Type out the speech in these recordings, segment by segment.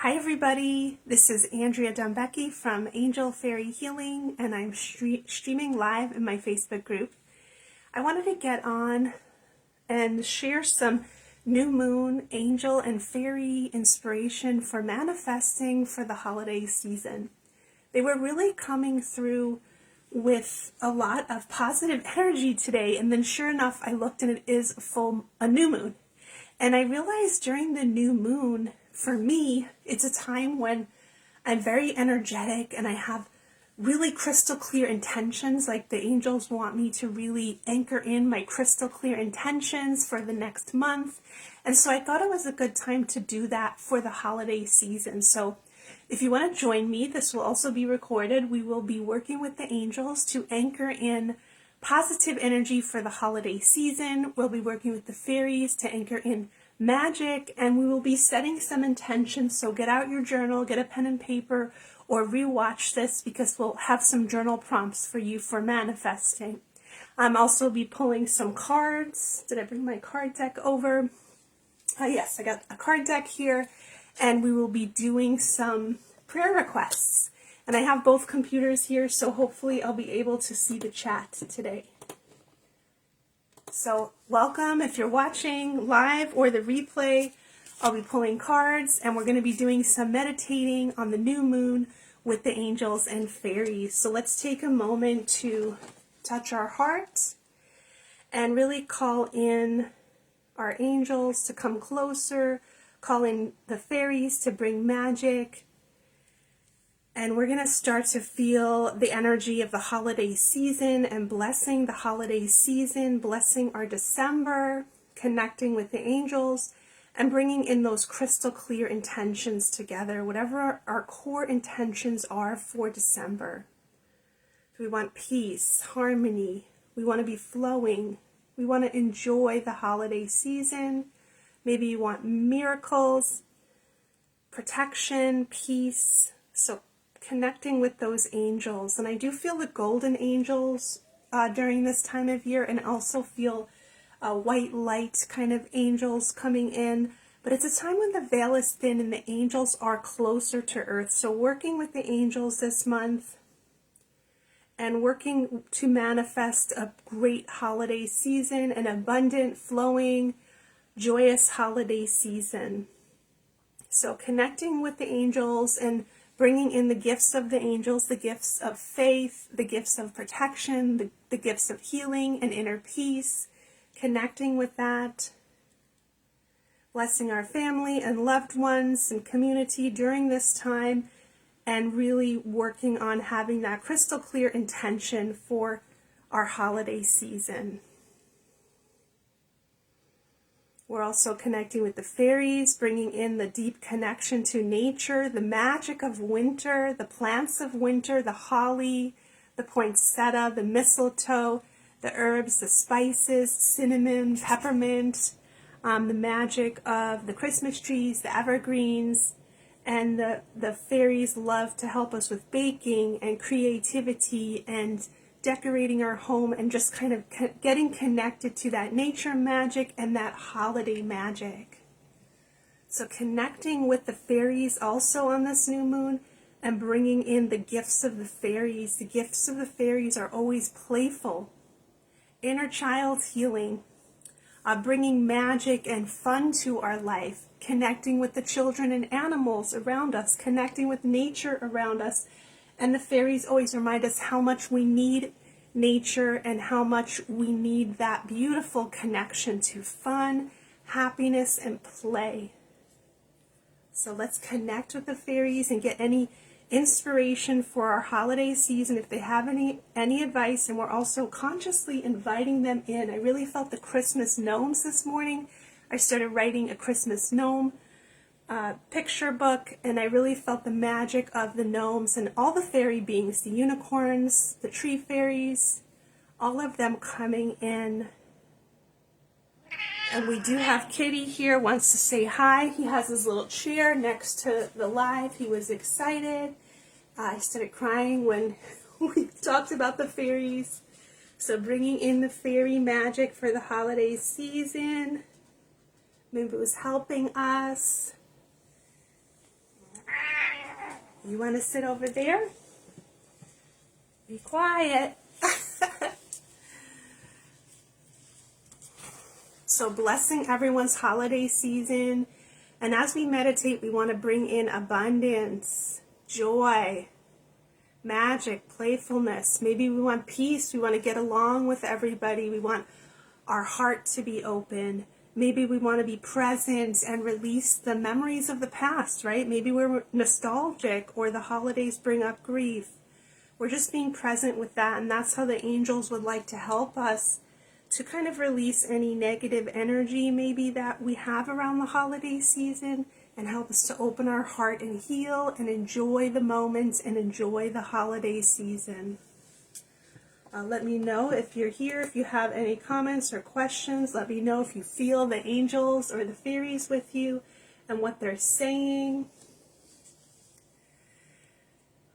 Hi everybody, this is Andrea Dombecki from Angel Fairy Healing, and I'm streaming live in my Facebook group. I wanted to get on and share some new moon, angel, and fairy inspiration for manifesting for the holiday season. They were really coming through with a lot of positive energy today, and then sure enough I looked and it is a new moon. And I realized during the new moon, for me, it's a time when I'm very energetic and I have really crystal clear intentions, like the angels want me to really anchor in my crystal clear intentions for the next month. And so I thought it was a good time to do that for the holiday season. So if you want to join me, this will also be recorded. We will be working with the angels to anchor in positive energy for the holiday season. We'll be working with the fairies to anchor in magic, and we will be setting some intentions. So get out your journal, get a pen and paper, or rewatch this because we'll have some journal prompts for you for manifesting. I'm also be pulling some cards. Did I bring my card deck over? Yes, I got a card deck here, and we will be doing some prayer requests. And I have both computers here, so hopefully I'll be able to see the chat today. So welcome if you're watching live or the replay. I'll be pulling cards, and we're going to be doing some meditating on the new moon with the angels and fairies. So let's take a moment to touch our hearts and really call in our angels to come closer, call in the fairies to bring magic. And we're going to start to feel the energy of the holiday season and blessing the holiday season, blessing our December, connecting with the angels, and bringing in those crystal clear intentions together, whatever our core intentions are for December. We want peace, harmony. We want to be flowing. We want to enjoy the holiday season. Maybe you want miracles, protection, peace. So connecting with those angels. And I do feel the golden angels during this time of year, and also feel white light kind of angels coming in. But it's a time when the veil is thin and the angels are closer to earth. So working with the angels this month and working to manifest a great holiday season, an abundant, flowing, joyous holiday season. So connecting with the angels and bringing in the gifts of the angels, the gifts of faith, the gifts of protection, the gifts of healing and inner peace, connecting with that, blessing our family and loved ones and community during this time, and really working on having that crystal clear intention for our holiday season. We're also connecting with the fairies, bringing in the deep connection to nature, the magic of winter, the plants of winter, the holly, the poinsettia, the mistletoe, the herbs, the spices, cinnamon, peppermint, the magic of the Christmas trees, the evergreens, and the fairies love to help us with baking and creativity and decorating our home, and just kind of getting connected to that nature magic and that holiday magic. So connecting with the fairies also on this new moon and bringing in the gifts of the fairies. The gifts of the fairies are always playful, inner child healing, bringing magic and fun to our life, connecting with the children and animals around us, connecting with nature around us. And the fairies always remind us how much we need nature and how much we need that beautiful connection to fun, happiness, and play. So let's connect with the fairies and get any inspiration for our holiday season if they have any advice. And we're also consciously inviting them in. I really felt the Christmas gnomes this morning. I started writing a Christmas gnome picture book, and I really felt the magic of the gnomes and all the fairy beings, the unicorns, the tree fairies, all of them coming in. And we do have Kitty here, wants to say hi. He has his little chair next to the live. He was excited. I started crying when we talked about the fairies. So bringing in the fairy magic for the holiday season. Maybe it was helping us. You want to sit over there? Be quiet. So blessing everyone's holiday season. And as we meditate, we want to bring in abundance, joy, magic, playfulness. Maybe we want peace. We want to get along with everybody. We want our heart to be open. Maybe we want to be present and release the memories of the past, right? Maybe we're nostalgic or the holidays bring up grief. We're just being present with that, and that's how the angels would like to help us to kind of release any negative energy maybe that we have around the holiday season and help us to open our heart and heal and enjoy the moments and enjoy the holiday season. Let me know if you're here, if you have any comments or questions. Let me know if you feel the angels or the fairies with you and what they're saying.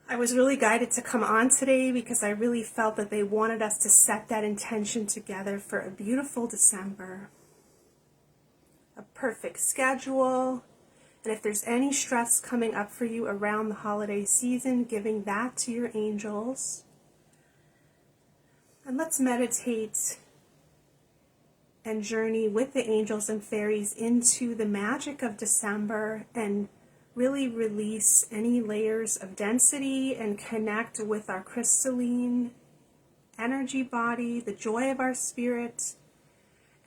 I was really guided to come on today because I really felt that they wanted us to set that intention together for a beautiful December. A perfect schedule. And if there's any stress coming up for you around the holiday season, giving that to your angels. And let's meditate and journey with the angels and fairies into the magic of December and really release any layers of density and connect with our crystalline energy body, the joy of our spirit,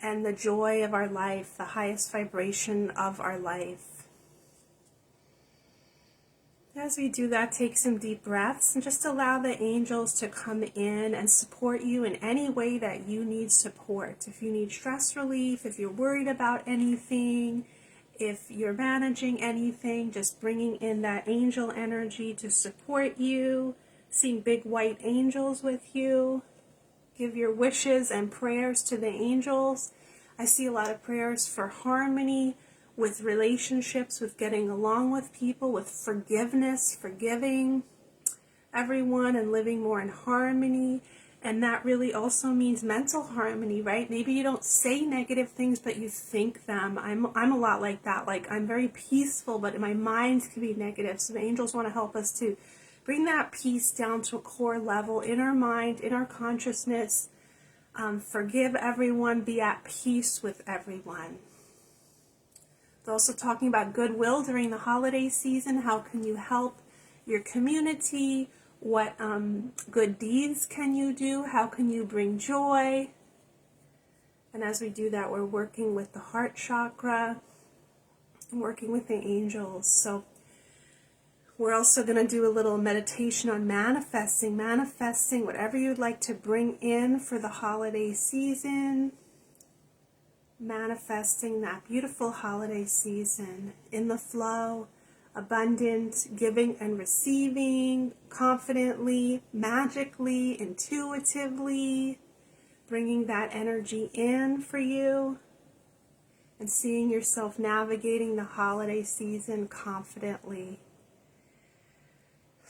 and the joy of our life, the highest vibration of our life. As we do that, take some deep breaths and just allow the angels to come in and support you in any way that you need support. If you need stress relief, if you're worried about anything, if you're managing anything, just bringing in that angel energy to support you, seeing big white angels with you. Give your wishes and prayers to the angels. I see a lot of prayers for harmony with relationships, with getting along with people, with forgiveness, forgiving everyone and living more in harmony. And that really also means mental harmony, right? Maybe you don't say negative things, but you think them. I'm a lot like that. Like, I'm very peaceful, but my mind can be negative. So the angels want to help us to bring that peace down to a core level in our mind, in our consciousness. Forgive everyone, be at peace with everyone. It's also talking about goodwill during the holiday season. How can you help your community? What good deeds can you do? How can you bring joy? And as we do that, we're working with the heart chakra and working with the angels. So we're also going to do a little meditation on manifesting whatever you'd like to bring in for the holiday season. Manifesting that beautiful holiday season in the flow. Abundant, giving and receiving, confidently, magically, intuitively, bringing that energy in for you and seeing yourself navigating the holiday season confidently.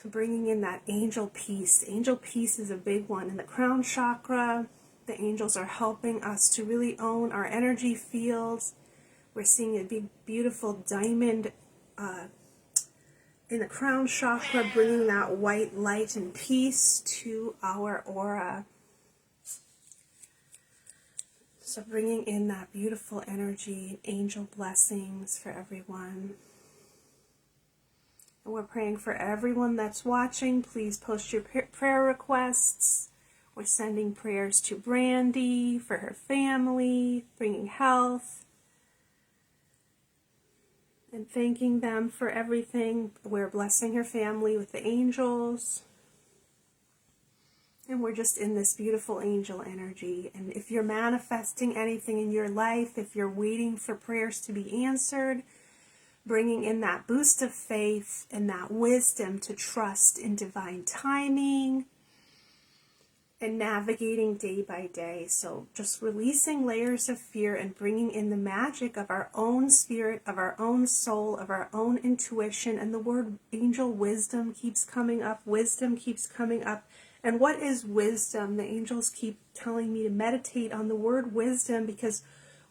So bringing in that angel peace. Angel peace is a big one. In the crown chakra, the angels are helping us to really own our energy fields. We're seeing a big, beautiful diamond in the crown chakra, bringing that white light and peace to our aura. So bringing in that beautiful energy, angel blessings for everyone. And we're praying for everyone that's watching. Please post your prayer requests. We're sending prayers to Brandy for her family, bringing health. And thanking them for everything. We're blessing her family with the angels. And we're just in this beautiful angel energy. And if you're manifesting anything in your life, if you're waiting for prayers to be answered, bringing in that boost of faith and that wisdom to trust in divine timing and navigating day by day. So just releasing layers of fear and bringing in the magic of our own spirit, of our own soul, of our own intuition. And the word angel wisdom keeps coming up. Wisdom keeps coming up. And what is wisdom? The angels keep telling me to meditate on the word wisdom, because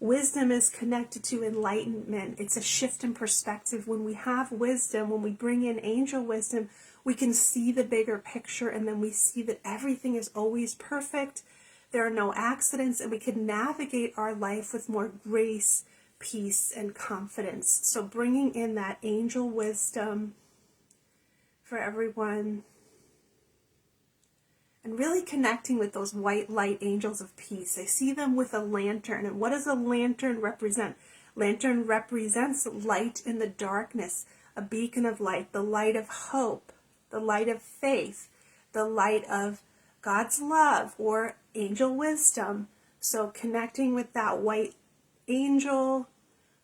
Wisdom is connected to enlightenment. It's a shift in perspective. When we have wisdom, when we bring in angel wisdom, we can see the bigger picture, and then we see that everything is always perfect. There are no accidents, and we can navigate our life with more grace, peace, and confidence. So bringing in that angel wisdom for everyone, and really connecting with those white light angels of peace. I see them with a lantern. And what does a lantern represent? Lantern represents light in the darkness, a beacon of light, the light of hope, the light of faith, the light of God's love or angel wisdom. So connecting with that white angel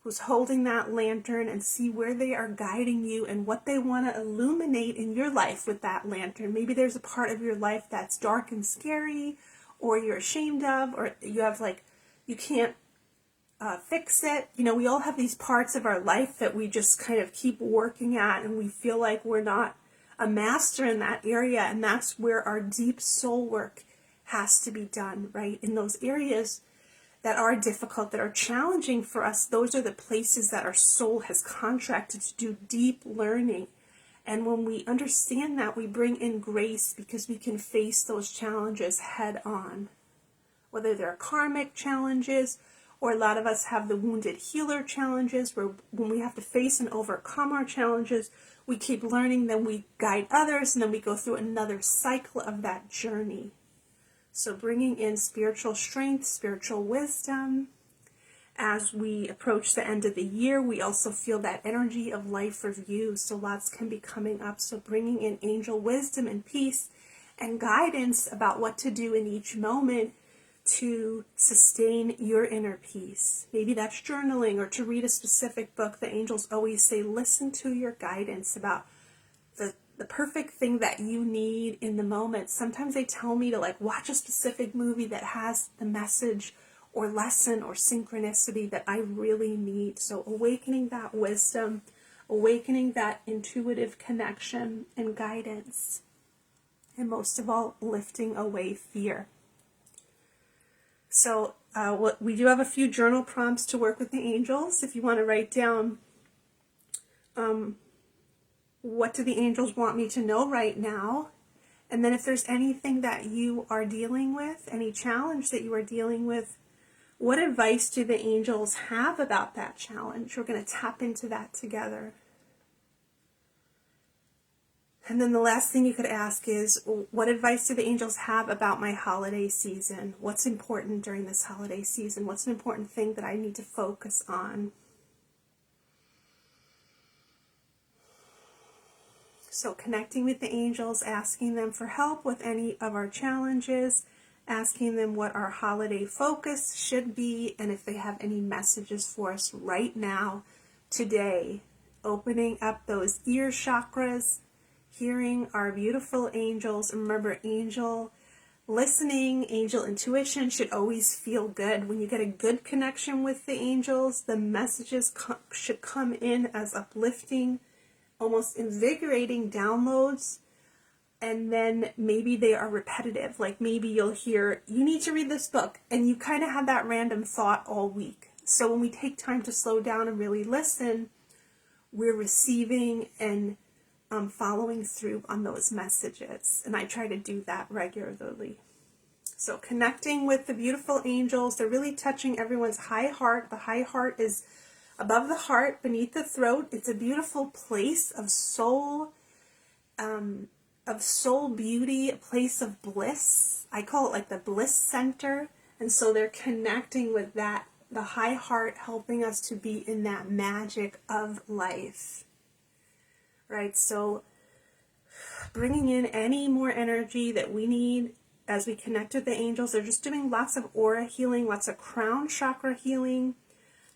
who's holding that lantern, and see where they are guiding you and what they want to illuminate in your life with that lantern. Maybe there's a part of your life that's dark and scary, or you're ashamed of, or you have you can't fix it. You know, we all have these parts of our life that we just kind of keep working at, and we feel like we're not a master in that area, and that's where our deep soul work has to be done, right? In those areas that are difficult, that are challenging for us, those are the places that our soul has contracted to do deep learning. And when we understand that, we bring in grace, because we can face those challenges head on. Whether they're karmic challenges, or a lot of us have the wounded healer challenges, where when we have to face and overcome our challenges, we keep learning, then we guide others, and then we go through another cycle of that journey. So bringing in spiritual strength, spiritual wisdom. As we approach the end of the year, we also feel that energy of life review. So lots can be coming up. So bringing in angel wisdom and peace and guidance about what to do in each moment to sustain your inner peace. Maybe that's journaling, or to read a specific book. The angels always say, listen to your guidance about the perfect thing that you need in the moment. Sometimes they tell me to watch a specific movie that has the message or lesson or synchronicity that I really need. So awakening that wisdom, awakening that intuitive connection and guidance, and most of all, lifting away fear. So we do have a few journal prompts to work with the angels. If you want to write down what do the angels want me to know right now? And then if there's anything that you are dealing with, any challenge that you are dealing with, what advice do the angels have about that challenge? We're going to tap into that together. And then the last thing you could ask is, what advice do the angels have about my holiday season? What's important during this holiday season? What's an important thing that I need to focus on? So connecting with the angels, asking them for help with any of our challenges, asking them what our holiday focus should be, and if they have any messages for us right now, today. Opening up those ear chakras, hearing our beautiful angels. And remember, angel listening, angel intuition should always feel good. When you get a good connection with the angels, the messages should come in as uplifting, almost invigorating downloads. And then maybe they are repetitive. Like maybe you'll hear, you need to read this book, and you kind of have that random thought all week. So when we take time to slow down and really listen, we're receiving and following through on those messages. And I try to do that regularly. So connecting with the beautiful angels, they're really touching everyone's high heart. The high heart is above the heart, beneath the throat. It's a beautiful place of soul beauty, a place of bliss. I call it like the bliss center. And so they're connecting with that, the high heart, helping us to be in that magic of life. Right? So bringing in any more energy that we need as we connect with the angels. They're just doing lots of aura healing, lots of crown chakra healing.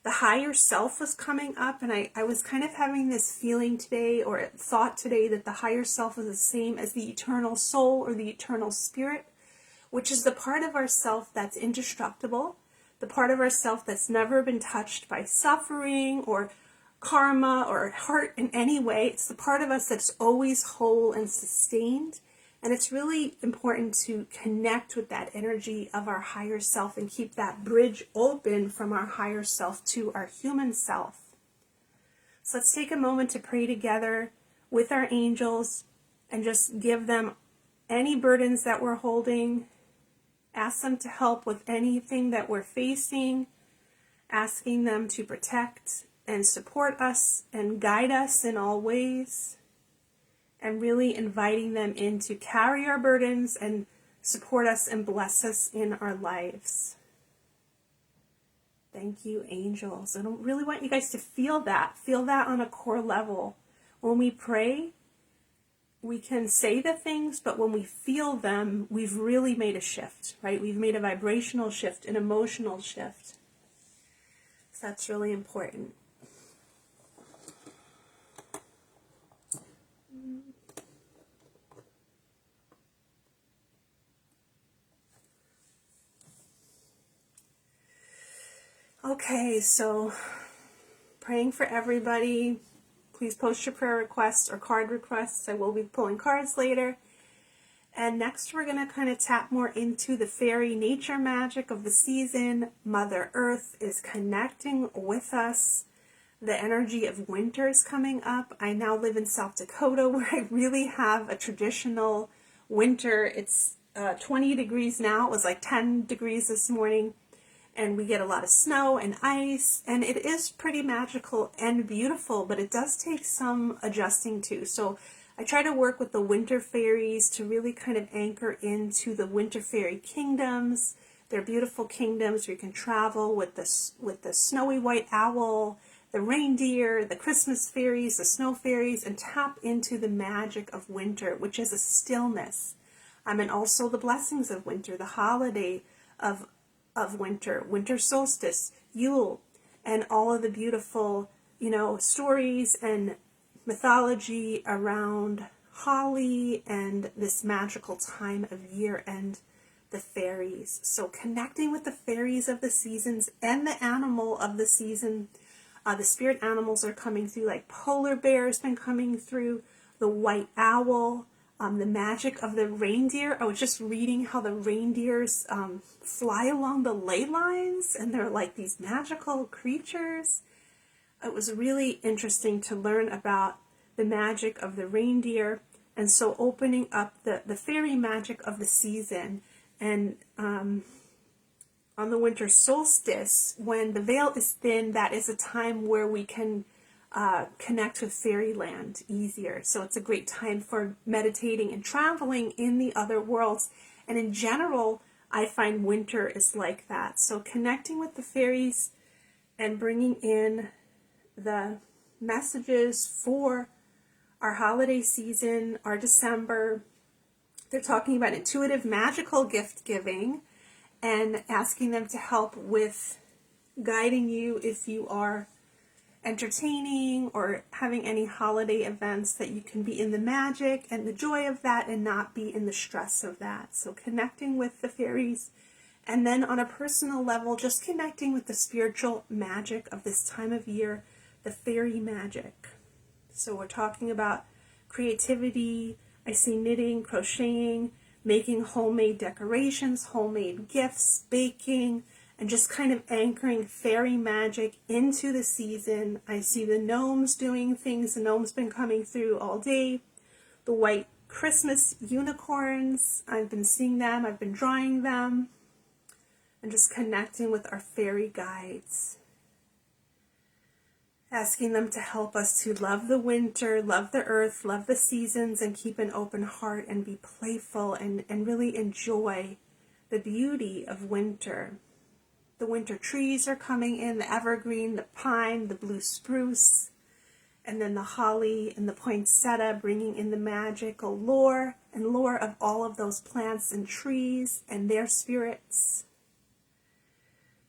The higher self was coming up, and I was kind of having this feeling today, or thought today, that the higher self is the same as the eternal soul or the eternal spirit, which is the part of ourself that's indestructible, the part of ourself that's never been touched by suffering or karma or hurt in any way. It's the part of us that's always whole and sustained. And it's really important to connect with that energy of our higher self and keep that bridge open from our higher self to our human self. So let's take a moment to pray together with our angels and just give them any burdens that we're holding. Ask them to help with anything that we're facing, asking them to protect and support us and guide us in all ways, and really inviting them in to carry our burdens and support us and bless us in our lives. Thank you, angels. I really want you guys to feel that on a core level. When we pray, we can say the things, but when we feel them, we've really made a shift, right? We've made a vibrational shift, an emotional shift. So that's really important. Okay, so praying for everybody. Please post your prayer requests or card requests. I will be pulling cards later. And next we're going to kind of tap more into the fairy nature magic of the season. Mother Earth is connecting with us. The energy of winter is coming up. I now live in South Dakota where I really have a traditional winter. It's 20 degrees now. It was like 10 degrees this morning. And we get a lot of snow and ice, and it is pretty magical and beautiful, but it does take some adjusting to. So I try to work with the winter fairies to really kind of anchor into the winter fairy kingdoms. They're beautiful kingdoms where you can travel with the snowy white owl, the reindeer, the Christmas fairies, the snow fairies, and tap into the magic of winter, which is a stillness. And also the blessings of winter, the holiday of winter, winter solstice, Yule, and all of the beautiful, stories and mythology around holly and this magical time of year and the fairies. So connecting with the fairies of the seasons and the animal of the season. The spirit animals are coming through, like polar bear has been coming through, the white owl, the magic of the reindeer. I was just reading how the reindeers fly along the ley lines, and they're like these magical creatures. It was really interesting to learn about the magic of the reindeer, and so opening up the fairy magic of the season. And on the winter solstice, when the veil is thin, that is a time where we can connect with fairyland easier. So it's a great time for meditating and traveling in the other worlds. And in general, I find winter is like that. So connecting with the fairies and bringing in the messages for our holiday season, our December. They're talking about intuitive magical gift giving and asking them to help with guiding you if you are entertaining or having any holiday events, that you can be in the magic and the joy of that and not be in the stress of that. So connecting with the fairies, and then on a personal level, just connecting with the spiritual magic of this time of year, the fairy magic. So we're talking about creativity. I see knitting, crocheting, making homemade decorations, homemade gifts, baking, and just kind of anchoring fairy magic into the season. I see the gnomes doing things. The gnomes been coming through all day. The white Christmas unicorns, I've been seeing them. I've been drawing them. And just connecting with our fairy guides. Asking them to help us to love the winter, love the earth, love the seasons, and keep an open heart and be playful and really enjoy the beauty of winter. The winter trees are coming in, the evergreen, the pine, the blue spruce, and then the holly and the poinsettia, bringing in the magical lore of all of those plants and trees and their spirits.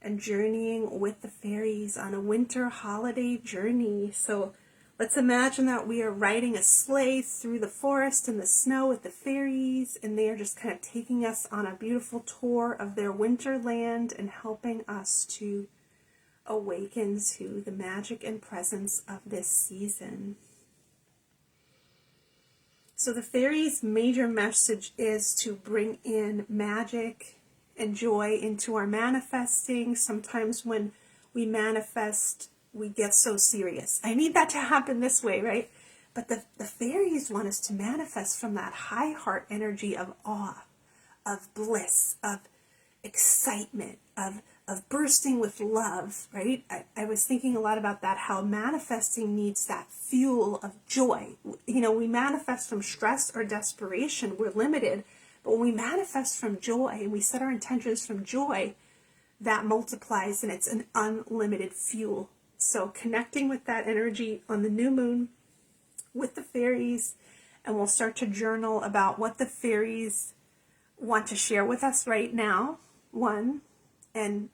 And journeying with the fairies on a winter holiday journey. So let's imagine that we are riding a sleigh through the forest and the snow with the fairies, and they are just kind of taking us on a beautiful tour of their winter land and helping us to awaken to the magic and presence of this season. So the fairies' major message is to bring in magic and joy into our manifesting. Sometimes when we manifest, we get so serious. I need that to happen this way, right? But the fairies want us to manifest from that high heart energy of awe, of bliss, of excitement, of bursting with love, right? I was thinking a lot about that, how manifesting needs that fuel of joy. You know, we manifest from stress or desperation, we're limited, but when we manifest from joy and we set our intentions from joy, that multiplies and it's an unlimited fuel. So connecting with that energy on the new moon with the fairies, and we'll start to journal about what the fairies want to share with us right now, and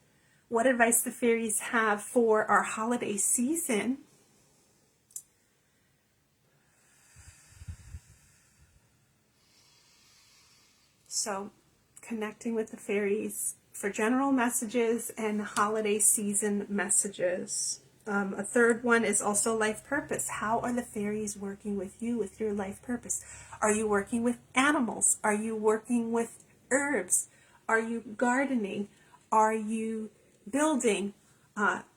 what advice the fairies have for our holiday season. So connecting with the fairies for general messages and holiday season messages. A third one is also life purpose. How are the fairies working with you with your life purpose? Are you working with animals? Are you working with herbs? Are you gardening? Are you building?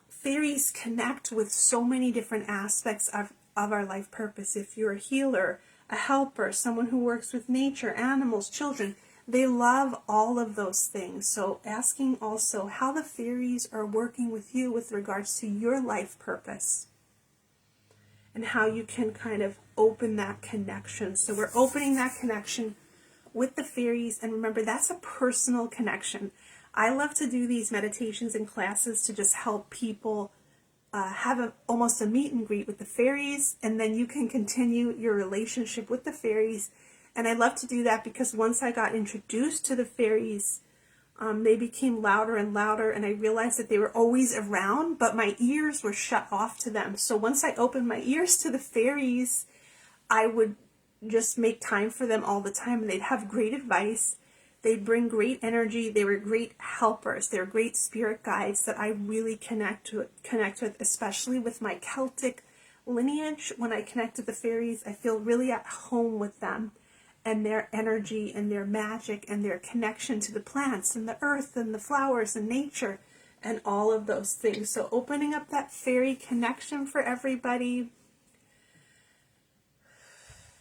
Fairies connect with so many different aspects of our life purpose. If you're a healer, a helper, someone who works with nature, animals, children, they love all of those things. So asking also how the fairies are working with you with regards to your life purpose and how you can kind of open that connection. So we're opening that connection with the fairies, and remember, that's a personal connection. I love to do these meditations and classes to just help people have almost a meet and greet with the fairies, and then you can continue your relationship with the fairies. And I love to do that because once I got introduced to the fairies, they became louder and louder, and I realized that they were always around, but my ears were shut off to them. So once I opened my ears to the fairies, I would just make time for them all the time, and they'd have great advice. They'd bring great energy. They were great helpers. They were great spirit guides that I really connect with, especially with my Celtic lineage. When I connect with the fairies, I feel really at home with them and their energy and their magic and their connection to the plants and the earth and the flowers and nature and all of those things. So opening up that fairy connection for everybody.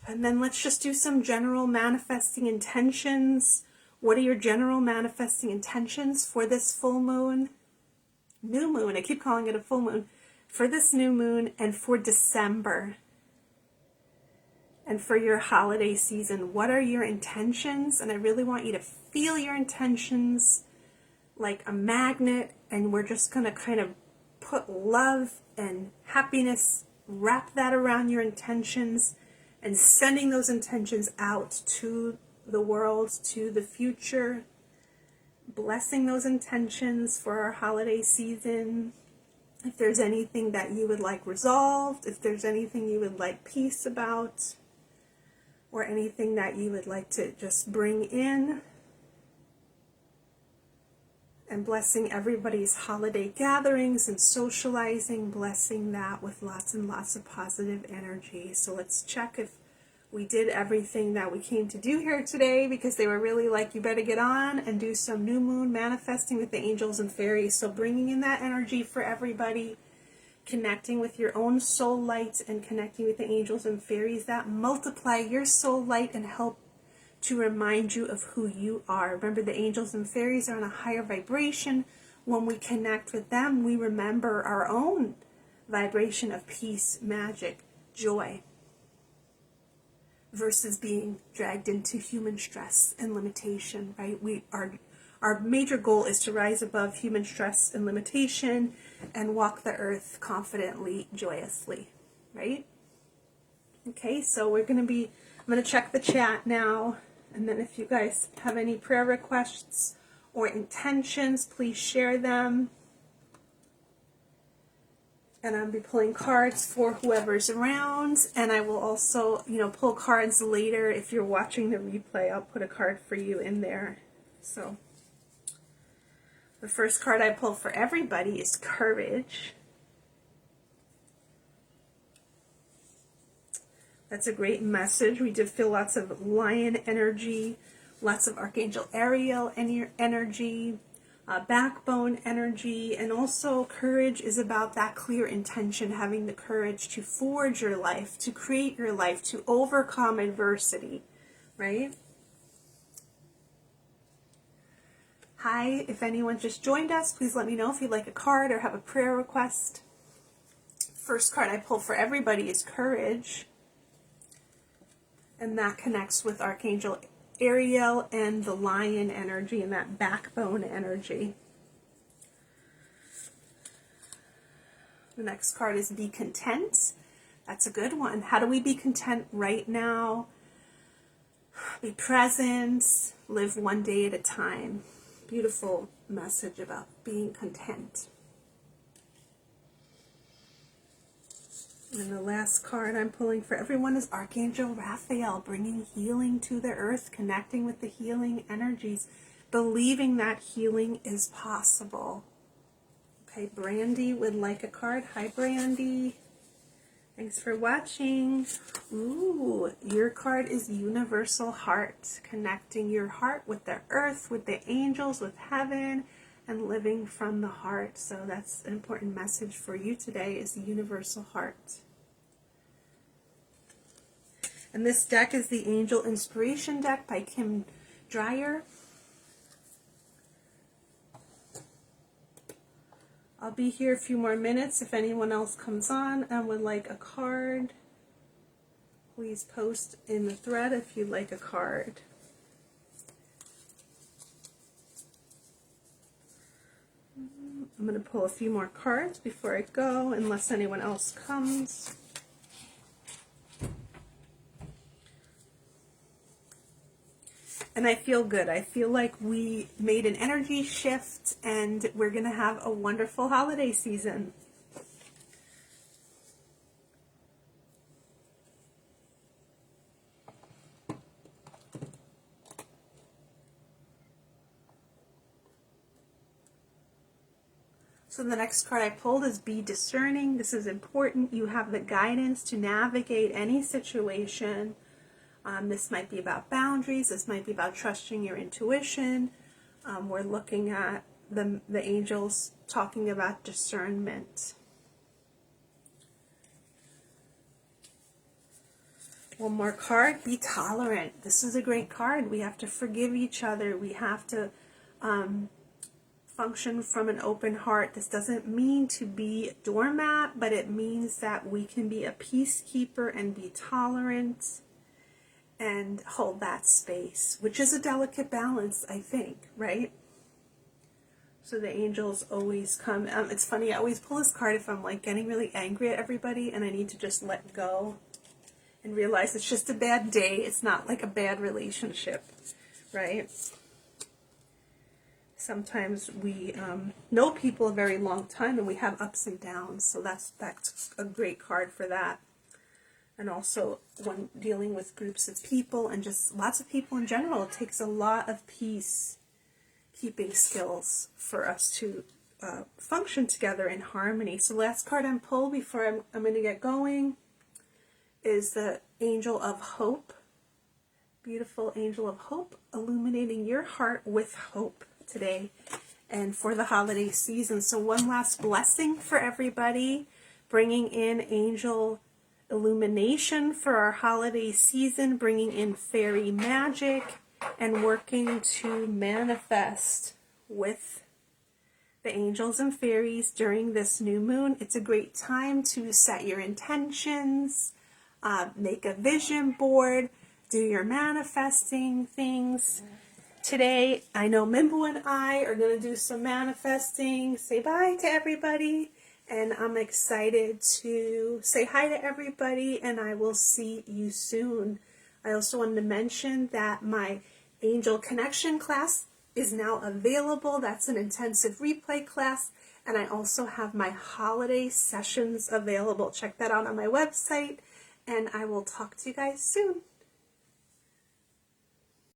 And then let's just do some general manifesting intentions. What are your general manifesting intentions for this full moon? New moon, I keep calling it a full moon. For this new moon and for December. And for your holiday season, what are your intentions? And I really want you to feel your intentions like a magnet. And we're just going to kind of put love and happiness, wrap that around your intentions, and sending those intentions out to the world, to the future, blessing those intentions for our holiday season. If there's anything that you would like resolved, if there's anything you would like peace about, or anything that you would like to just bring in, and blessing everybody's holiday gatherings and socializing, blessing that with lots and lots of positive energy. So let's check if we did everything that we came to do here today, because they were really like, you better get on and do some new moon manifesting with the angels and fairies. So bringing in that energy for everybody, connecting with your own soul light and connecting with the angels and fairies that multiply your soul light and help to remind you of who you are. Remember, the angels and fairies are on a higher vibration. When we connect with them, we remember our own vibration of peace, magic, joy, versus being dragged into human stress and limitation, right? Our major goal is to rise above human stress and limitation and walk the earth confidently, joyously, right? Okay, so I'm going to check the chat now, and then if you guys have any prayer requests or intentions, please share them. And I'll be pulling cards for whoever's around, and I will also, pull cards later. If you're watching the replay, I'll put a card for you in there. So the first card I pull for everybody is Courage. That's a great message. We did feel lots of lion energy, lots of Archangel Ariel energy, backbone energy, and also courage is about that clear intention, having the courage to forge your life, to create your life, to overcome adversity, right? Hi, if anyone just joined us, please let me know if you'd like a card or have a prayer request. First card I pulled for everybody is Courage, and that connects with Archangel Ariel and the lion energy and that backbone energy. The next card is Be Content. That's a good one. How do we be content right now? Be present, live one day at a time. Beautiful message about being content. And the last card I'm pulling for everyone is Archangel Raphael, bringing healing to the earth, connecting with the healing energies, believing that healing is possible. Okay, Brandy would like a card. Hi, Brandy. Thanks for watching. Ooh, your card is Universal Heart, connecting your heart with the earth, with the angels, with heaven, and living from the heart. So that's an important message for you today, is the Universal Heart. And this deck is the Angel Inspiration deck by Kim Dreyer. I'll be here a few more minutes. If anyone else comes on and would like a card, please post in the thread if you'd like a card. I'm going to pull a few more cards before I go, unless anyone else comes. And I feel good. I feel like we made an energy shift and we're going to have a wonderful holiday season. So the next card I pulled is Be Discerning. This is important. You have the guidance to navigate any situation. This might be about boundaries. This might be about trusting your intuition. We're looking at the angels talking about discernment. One more card, Be Tolerant. This is a great card. We have to forgive each other. We have to function from an open heart. This doesn't mean to be a doormat, but it means that we can be a peacekeeper and be tolerant and hold that space, which is a delicate balance, I think, right? So the angels always come. It's funny, I always pull this card if I'm like getting really angry at everybody and I need to just let go and realize it's just a bad day. It's not like a bad relationship, right? Sometimes we know people a very long time and we have ups and downs, so that's a great card for that. And also when dealing with groups of people and just lots of people in general, it takes a lot of peace-keeping skills for us to function together in harmony. So last card I'm pulled before I'm going to get going is the Angel of Hope. Beautiful Angel of Hope, illuminating your heart with hope today and for the holiday season. So one last blessing for everybody, bringing in angel illumination for our holiday season, bringing in fairy magic and working to manifest with the angels and fairies during this new moon. It's a great time to set your intentions, make a vision board, do your manifesting things. Today, I know Mimbo and I are going to do some manifesting, say bye to everybody, and I'm excited to say hi to everybody, and I will see you soon. I also wanted to mention that my Angel Connection class is now available. That's an intensive replay class, and I also have my holiday sessions available. Check that out on my website, and I will talk to you guys soon.